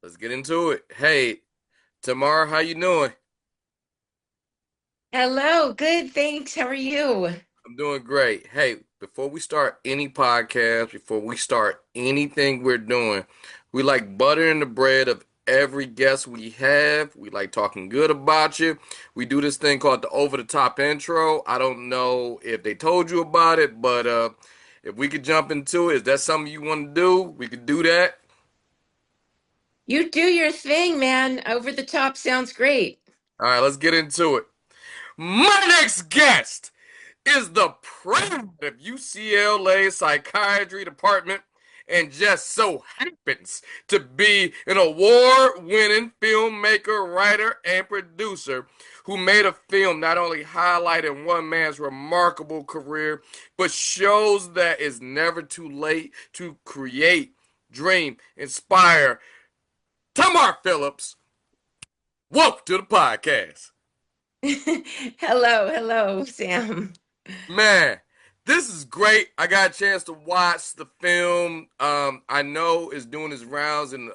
Let's get into it. Hey, Tamar, how you doing? Hello, good, thanks. How are you? I'm doing great. Hey, before we start any podcast, before we start anything we're doing, we like buttering the bread of every guest we have. We like talking good about you. We do this thing called the over the top intro. I don't know if they told you about it, but if we could jump into it, is that something you want to do? We could do that. You do your thing, man. Over the top sounds great. All right, let's get into it. My next guest is the president of UCLA Psychiatry Department and just so happens to be an award winning filmmaker, writer, and producer who made a film not only highlighting one man's remarkable career, but shows that it's never too late to create, dream, inspire. Tamar Phillips, welcome to the podcast. Hello, Sam. Man, this is great. I got a chance to watch the film. I know it's doing its rounds in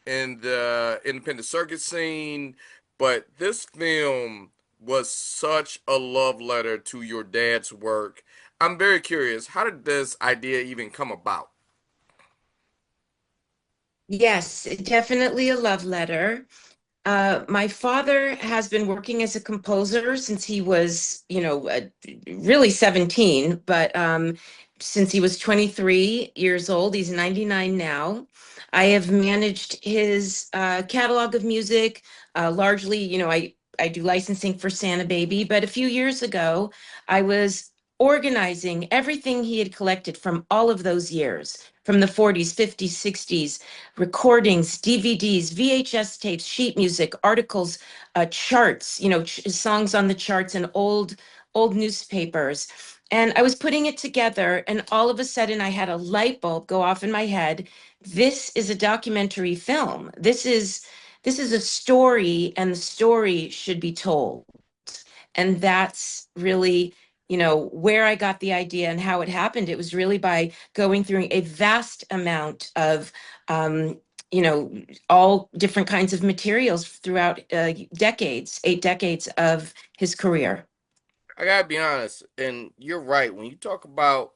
the independent circuit scene, but this film was such a love letter to your dad's work. I'm very curious, how did this idea even come about? Yes, definitely a love letter. My father has been working as a composer since he was, really 17, but since he was 23 years old, he's 99 now. I have managed his catalog of music, largely, I do licensing for Santa Baby, but a few years ago, I was organizing everything he had collected from all of those years, from the 40s, 50s, 60s, recordings, DVDs, VHS tapes, sheet music, articles, charts, songs on the charts and old newspapers. And I was putting it together, and all of a sudden I had a light bulb go off in my head. This is a documentary film. This is a story, and the story should be told. And that's really, where I got the idea and how it happened. It was really by going through a vast amount of um, you know, all different kinds of materials throughout decades, 8 decades of his career. I gotta be honest, and you're right. When you talk about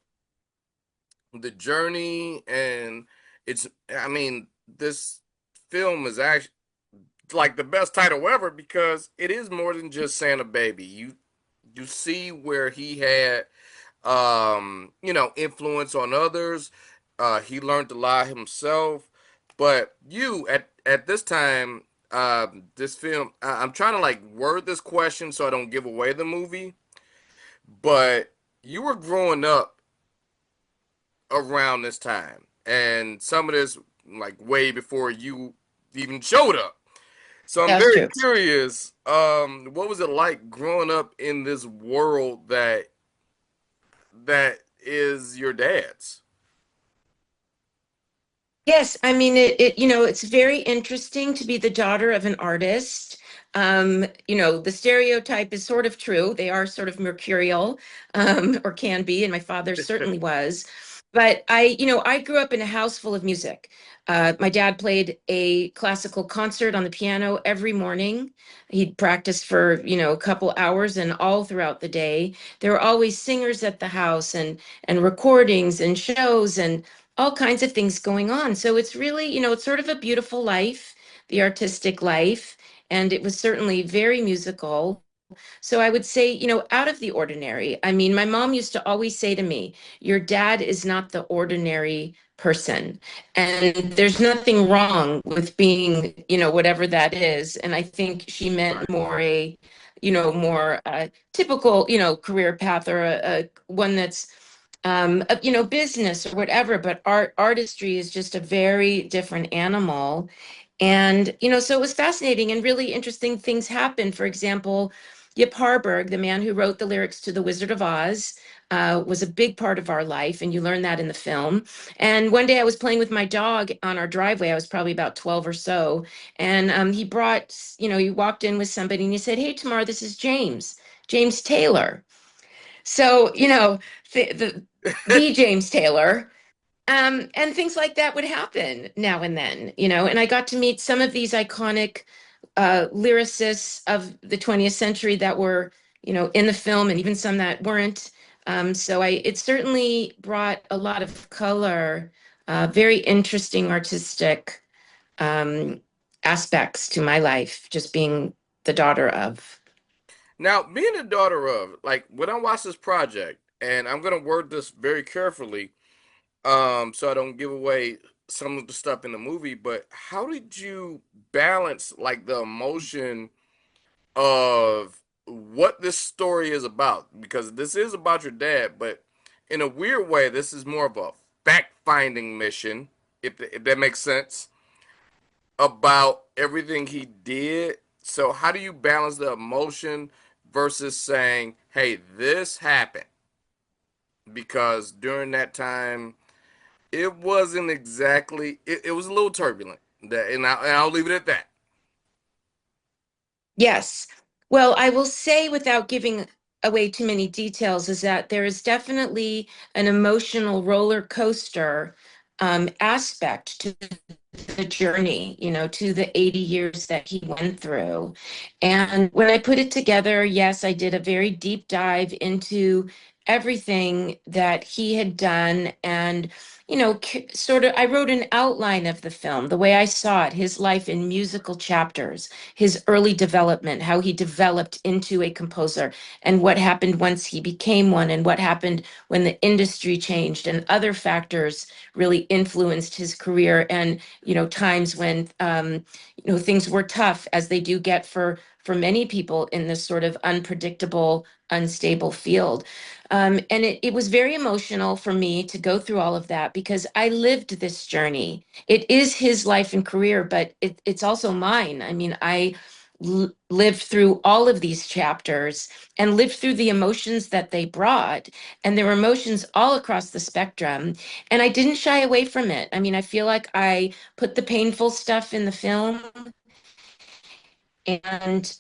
the journey and I mean, this film is actually like the best title ever because it is more than just Santa Baby. You see where he had influence on others. He learned a lot himself. But you at this time, this film, I'm trying to like word this question so I don't give away the movie. But you were growing up around this time, and some of this like way before you even showed up. So I'm That's very true. curious. What was it like growing up in this world that is your dad's? Yes, I mean it's very interesting to be the daughter of an artist. The stereotype is sort of true. They are sort of mercurial, or can be, and my father certainly was. But I grew up in a house full of music. My dad played a classical concert on the piano every morning. He'd practice for, a couple hours and all throughout the day. There were always singers at the house and recordings and shows and all kinds of things going on. So it's really, it's sort of a beautiful life, the artistic life, and it was certainly very musical. So I would say, out of the ordinary. I mean, my mom used to always say to me, your dad is not the ordinary person. And there's nothing wrong with being, whatever that is. And I think she meant Right. more more typical, career path or a one that's business or whatever, but artistry is just a very different animal. And, so it was fascinating and really interesting things happened. For example, Yip Harburg, the man who wrote the lyrics to The Wizard of Oz, was a big part of our life, and you learn that in the film. And one day I was playing with my dog on our driveway. I was probably about 12 or so. And he walked in with somebody and he said, "Hey, Tamar, this is James Taylor." So, the James Taylor. And things like that would happen now and then, and I got to meet some of these iconic lyricists of the 20th century that were, in the film, and even some that weren't. So it certainly brought a lot of color, very interesting artistic um, aspects to my life, just being the daughter of. Now, being a daughter of, like, when I watch this project, and I'm gonna word this very carefully, so I don't give away some of the stuff in the movie, but how did you balance like the emotion of what this story is about? Because this is about your dad, but in a weird way, this is more of a fact-finding mission, if that makes sense, about everything he did. So how do you balance the emotion versus saying, "Hey, this happened," because during that time it wasn't exactly it was a little turbulent. And I'll leave it at that. Yes. Well, I will say without giving away too many details is that there is definitely an emotional roller coaster aspect to the journey, to the 80 years that he went through. And when I put it together, yes, I did a very deep dive into everything that he had done. And, sort of, I wrote an outline of the film, the way I saw it, his life in musical chapters, his early development, how he developed into a composer, and what happened once he became one, and what happened when the industry changed, and other factors really influenced his career. And times when things were tough, as they do get for many people in this sort of unpredictable, unstable field. And it was very emotional for me to go through all of that because I lived this journey. It is his life and career, but it's also mine. I mean, I lived through all of these chapters and lived through the emotions that they brought. And there were emotions all across the spectrum. And I didn't shy away from it. I mean, I feel like I put the painful stuff in the film, and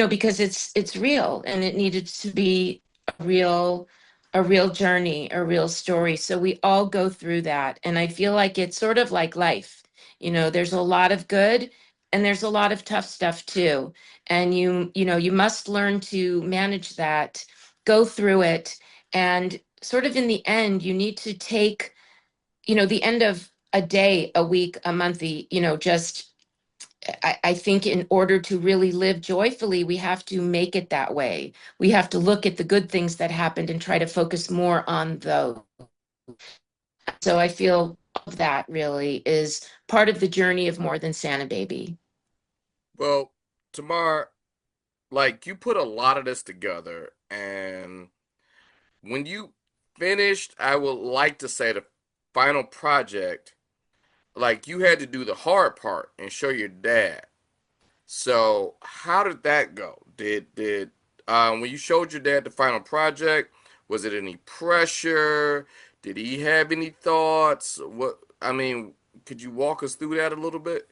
because it's real and it needed to be a real a real journey, a real story. So we all go through that, and I feel like it's sort of like life. There's a lot of good and there's a lot of tough stuff too, and you must learn to manage that, go through it, and sort of in the end you need to take, the end of a day, a week, a month, just I think in order to really live joyfully, we have to make it that way. We have to look at the good things that happened and try to focus more on those. So I feel all of that really is part of the journey of More Than Santa Baby. Well, Tamar, like you put a lot of this together, and when you finished, I would like to say the final project, like you had to do the hard part and show your dad. So how did that go? Did when you showed your dad the final project, was it any pressure? Did he have any thoughts? What I mean, could you walk us through that a little bit?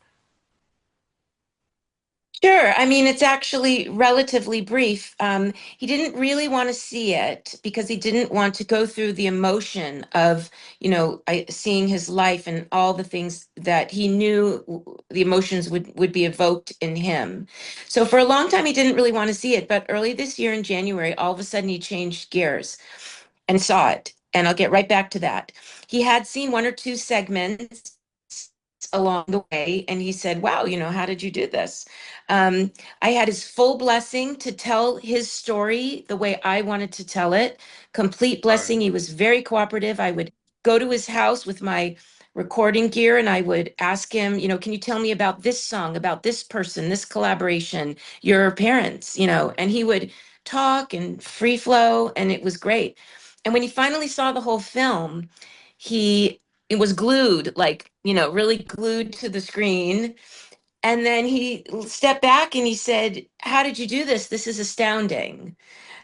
Sure. I mean, it's actually relatively brief. He didn't really want to see it because he didn't want to go through the emotion of, seeing his life and all the things that he knew the emotions would be evoked in him. So for a long time, he didn't really want to see it. But early this year in January, all of a sudden he changed gears and saw it. And I'll get right back to that. He had seen one or two segments along the way, and he said, wow, how did you do this? um, I had his full blessing to tell his story the way I wanted to tell it. Complete All right. blessing. He was very cooperative. I would go to his house with my recording gear and I would ask him, can you tell me about this song, about this person, this collaboration, your parents, and he would talk and free flow, and it was great. And when he finally saw the whole film, he it was glued, like, really glued to the screen. And then he stepped back and he said, how did you do this? This is astounding.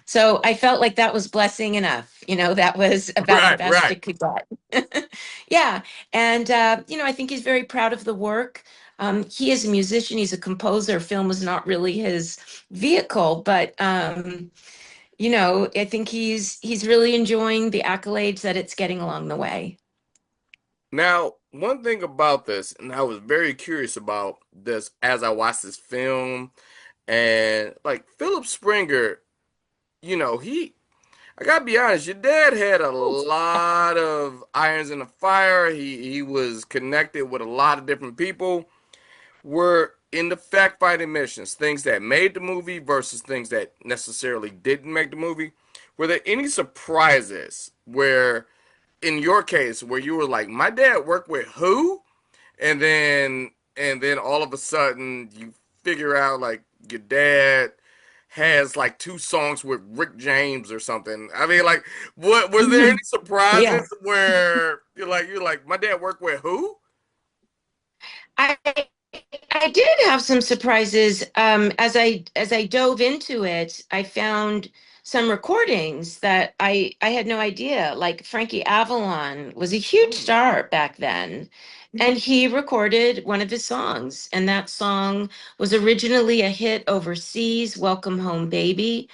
So I felt like that was blessing enough. That was about the Right, best right. it could get. Yeah. And, I think he's very proud of the work. He is a musician, he's a composer. Film was not really his vehicle, but, I think he's really enjoying the accolades that it's getting along the way. Now, one thing about this, and I was very curious about this as I watched this film, and like Philip Springer, he I gotta be honest, your dad had a lot of irons in the fire. He was connected with a lot of different people. Were in the fact finding missions, things that made the movie versus things that necessarily didn't make the movie. Were there any surprises where, in your case, where you were like, my dad worked with who? And then all of a sudden you figure out like your dad has like two songs with Rick James or something. I mean, like, what was there any Mhm. surprises Yeah. where you're like my dad worked with who? I I did have some surprises. As I dove into it, I found some recordings that I had no idea. Like Frankie Avalon was a huge Hmm. star back then, and he recorded one of his songs, and that song was originally a hit overseas, "Welcome Home, Baby,"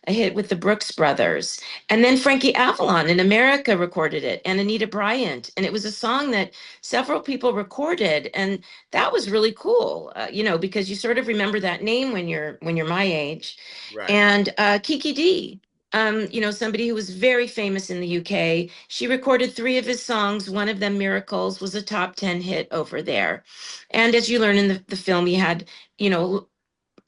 a hit with the Brooks Brothers. And then Frankie Avalon in America recorded it, and Anita Bryant, and it was a song that several people recorded, and that was really cool, because you sort of remember that name when you're my age. Right. And Kiki D, somebody who was very famous in the UK. She recorded three of his songs. One of them, "Miracles," was a top 10 hit over there. And as you learn in the film, he had, you know,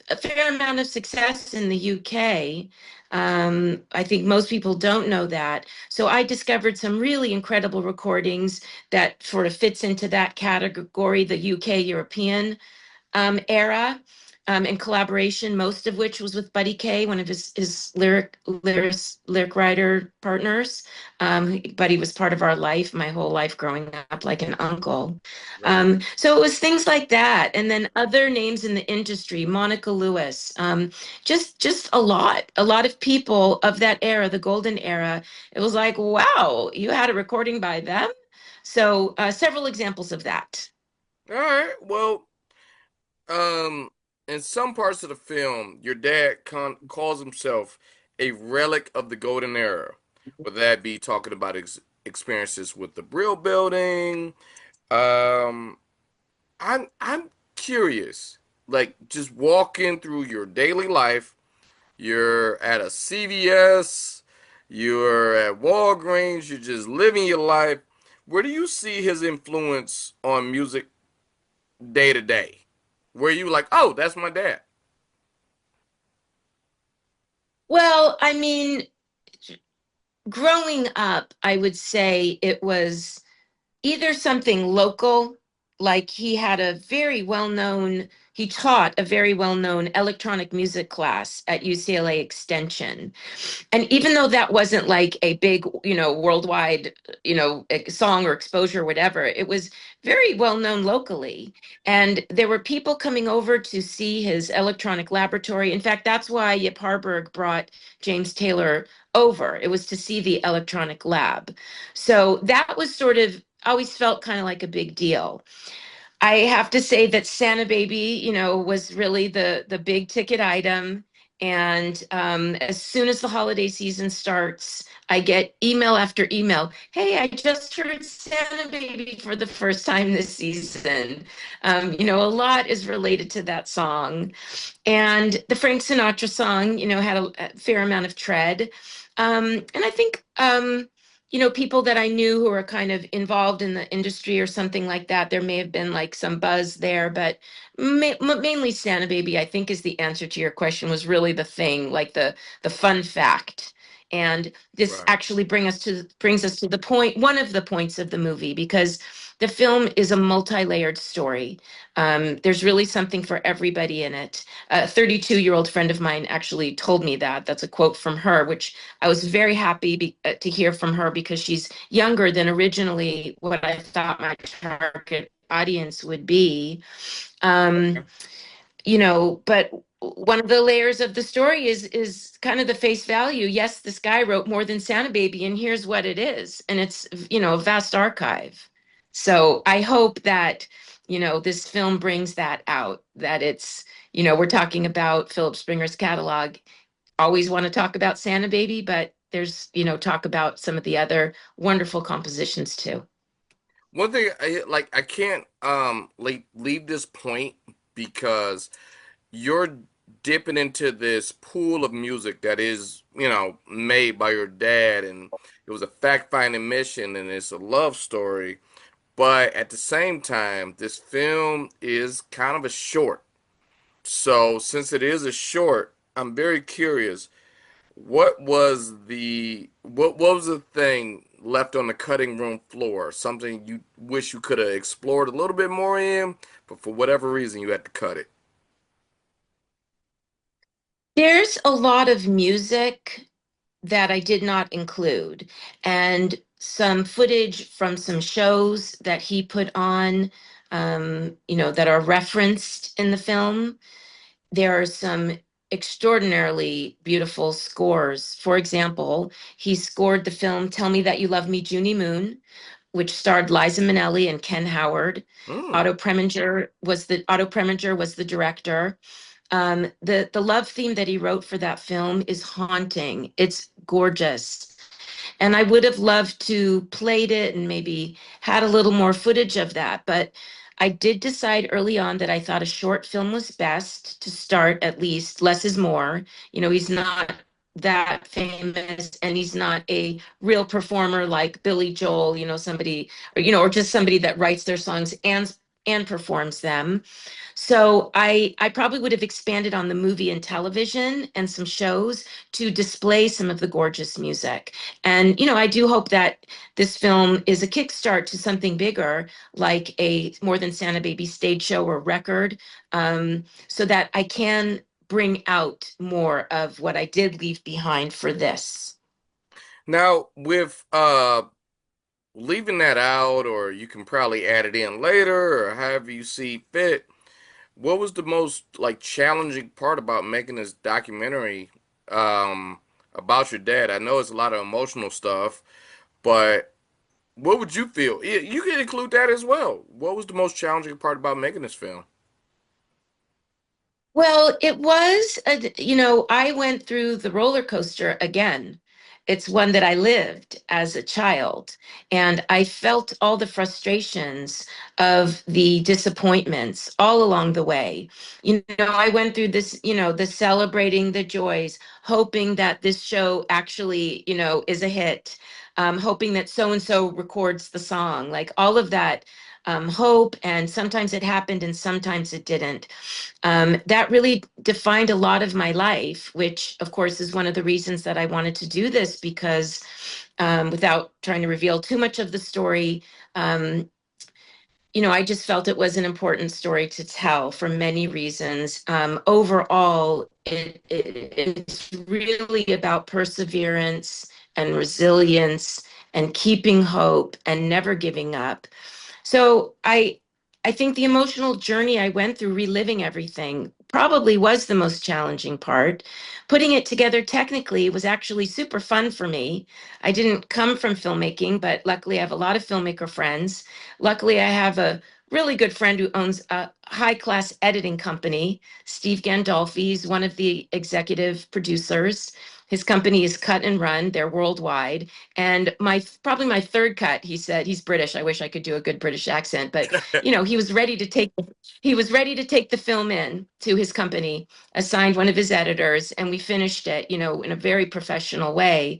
a fair amount of success in the UK. I think most people don't know that. So I discovered some really incredible recordings that sort of fits into that category, the UK European era, in collaboration, most of which was with Buddy Kaye, one of his lyric writer partners. Buddy was part of our life, my whole life growing up, like an uncle. Right. So it was things like that, and then other names in the industry, Monica Lewis, just a lot of people of that era, the golden era. It was like, wow, you had a recording by them. So several examples of that. All right. Well, um, in some parts of the film, your dad calls himself a relic of the golden era, whether that be talking about experiences with the Brill Building. Um, I'm curious, like just walking through your daily life. You're at a CVS, you're at Walgreens, you're just living your life. Where do you see his influence on music day to day? Where you like, oh, that's my dad. Well, I mean, growing up, I would say it was either something local, like he taught a very well-known electronic music class at UCLA Extension. And even though that wasn't like a big, worldwide, song or exposure or whatever, it was very well known locally. And there were people coming over to see his electronic laboratory. In fact, that's why Yip Harburg brought James Taylor over. It was to see the electronic lab. So that was sort of always felt kind of like a big deal. I have to say that Santa Baby, was really the big ticket item. And as soon as the holiday season starts, I get email after email. Hey, I just heard Santa Baby for the first time this season. A lot is related to that song. And the Frank Sinatra song, had a fair amount of tread. And I think, people that I knew who were kind of involved in the industry or something like that, there may have been like some buzz there, but mainly Santa Baby, I think, is the answer to your question, was really the thing, like the fun fact. And this Right. actually brings us to the point, one of the points of the movie, because the film is a multi-layered story. There's really something for everybody in it. A 32-year-old friend of mine actually told me that. That's a quote from her, which I was very happy to hear from her, because she's younger than originally what I thought my target audience would be. Um, but one of the layers of the story is kind of the face value. Yes, this guy wrote more than Santa Baby, and here's what it is, and it's a vast archive. So I hope that this film brings that out. That it's we're talking about Philip Springer's catalog. Always want to talk about Santa Baby, but there's talk about some of the other wonderful compositions too. One thing I can't like leave this point because you're dipping into this pool of music that is, made by your dad, and it was a fact-finding mission and it's a love story. But at the same time, this film is kind of a short. So since it is a short, I'm very curious. What was the thing left on the cutting room floor? Something you wish you could have explored a little bit more in, but for whatever reason you had to cut it. There's a lot of music that I did not include, and some footage from some shows that he put on, that are referenced in the film. There are some extraordinarily beautiful scores. For example, he scored the film Tell Me That You Love Me, Junie Moon, which starred Liza Minnelli and Ken Howard. Hmm. Otto Preminger was the director. The love theme that he wrote for that film is haunting. It's gorgeous. And I would have loved to played it and maybe had a little more footage of that. But I did decide early on that I thought a short film was best to start, at least. Less is more. He's not that famous and he's not a real performer like Billy Joel, somebody, or just somebody that writes their songs and performs them. So I probably would have expanded on the movie and television and some shows to display some of the gorgeous music. And I do hope that this film is a kickstart to something bigger, like a More Than Santa Baby stage show or record, so that I can bring out more of what I did leave behind for this. Now, with leaving that out, or you can probably add it in later, or however you see fit, what was the most like challenging part about making this documentary um about your dad? I know it's a lot of emotional stuff, but what would you feel? You can include that as well. What was the most challenging part about making this film? Well, I went through the roller coaster again. It's one that I lived as a child, and I felt all the frustrations of the disappointments all along the way. I went through this, the celebrating the joys, hoping that this show actually, is a hit, hoping that so and so records the song, like all of that hope, and sometimes it happened and sometimes it didn't. That really defined a lot of my life, which, of course, is one of the reasons that I wanted to do this because, without trying to reveal too much of the story, um, I just felt it was an important story to tell for many reasons. Overall, it's really about perseverance and resilience and keeping hope and never giving up. So I think the emotional journey I went through reliving everything probably was the most challenging part. Putting it together technically was actually super fun for me. I didn't come from filmmaking, but luckily I have a lot of filmmaker friends. Luckily I have a really good friend who owns a high-class editing company, Steve Gandolfi. He's one of the executive producers. His company is Cut and Run. They're worldwide. And probably my third cut, he said, he's British. I wish I could do a good British accent, but he was ready to take the film in to his company, assigned one of his editors, and we finished it, in a very professional way.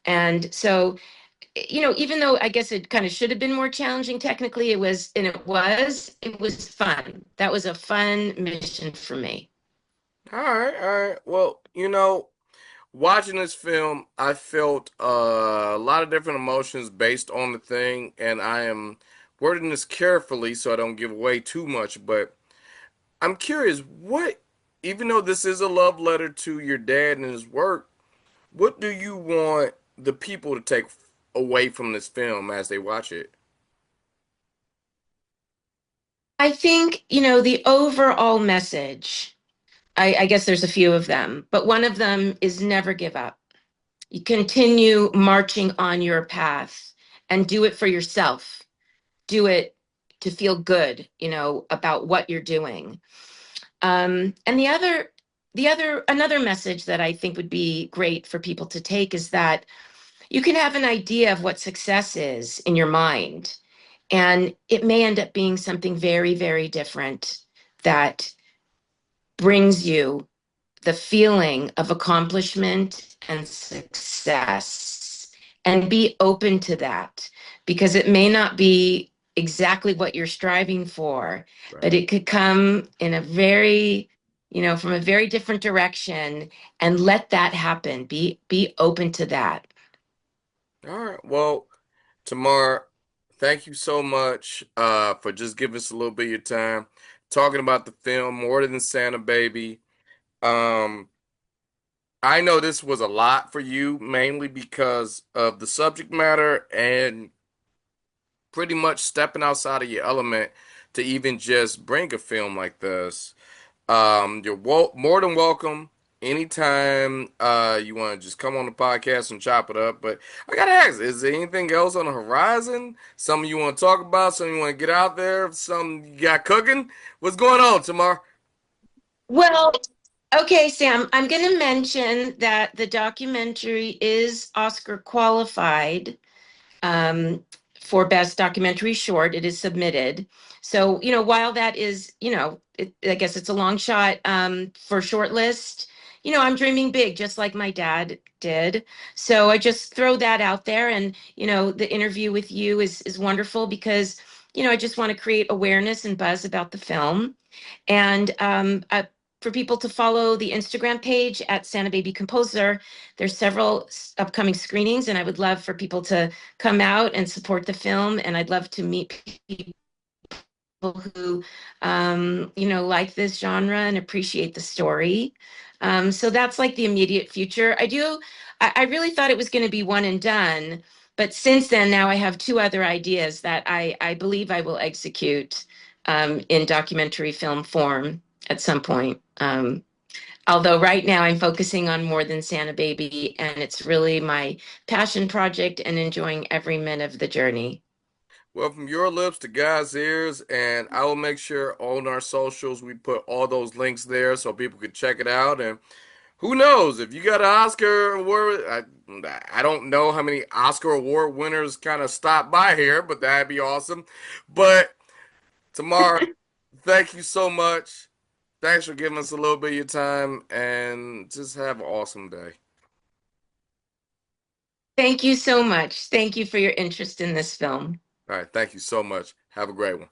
And so, even though I guess it kind of should have been more challenging technically, it was fun. That was a fun mission for me. All right, all right. Well, watching this film, I felt a lot of different emotions based on the thing, and I am wording this carefully so I don't give away too much, but I'm curious, even though this is a love letter to your dad and his work, what do you want the people to take away from this film as they watch it? I think, the overall message, I guess there's a few of them, but one of them is never give up. You continue marching on your path and do it for yourself. Do it to feel good, about what you're doing. And another message that I think would be great for people to take is that you can have an idea of what success is in your mind. And it may end up being something very, very different that brings you the feeling of accomplishment and success. And be open to that because it may not be exactly what you're striving for, but Right. it could come in a very, from a very different direction, and let that happen. Be open to that. All right. Well, Tamar, thank you so much for just giving us a little bit of your time talking about the film More Than Santa Baby. Um, I know this was a lot for you, mainly because of the subject matter and pretty much stepping outside of your element to even just bring a film like this. You're more than welcome anytime you want to just come on the podcast and chop it up. But I gotta ask, is there anything else on the horizon? Something you want to talk about? Something you want to get out there? Something you got cooking? What's going on, Tamar? Well, okay, Sam, I'm going to mention that the documentary is Oscar qualified, um, for Best Documentary Short. It is submitted. So, while that is, I guess it's a long shot, for shortlist, I'm dreaming big, just like my dad did. So I just throw that out there. And, the interview with you is wonderful because, I just want to create awareness and buzz about the film. And for people to follow the Instagram page at Santa Baby Composer, there's several upcoming screenings, and I would love for people to come out and support the film. And I'd love to meet people who, like this genre and appreciate the story. So that's like the immediate future. I really thought it was going to be one and done, but since then, now I have two other ideas that I believe I will execute, in documentary film form at some point. Although right now I'm focusing on More Than Santa Baby, and it's really my passion project and enjoying every minute of the journey. Well, from your lips to God's ears, and I will make sure on our socials we put all those links there so people can check it out. And who knows if you got an Oscar award? I don't know how many Oscar award winners kind of stop by here, but that'd be awesome. But Tamar, thank you so much. Thanks for giving us a little bit of your time, and just have an awesome day. Thank you so much. Thank you for your interest in this film. All right, thank you so much. Have a great one.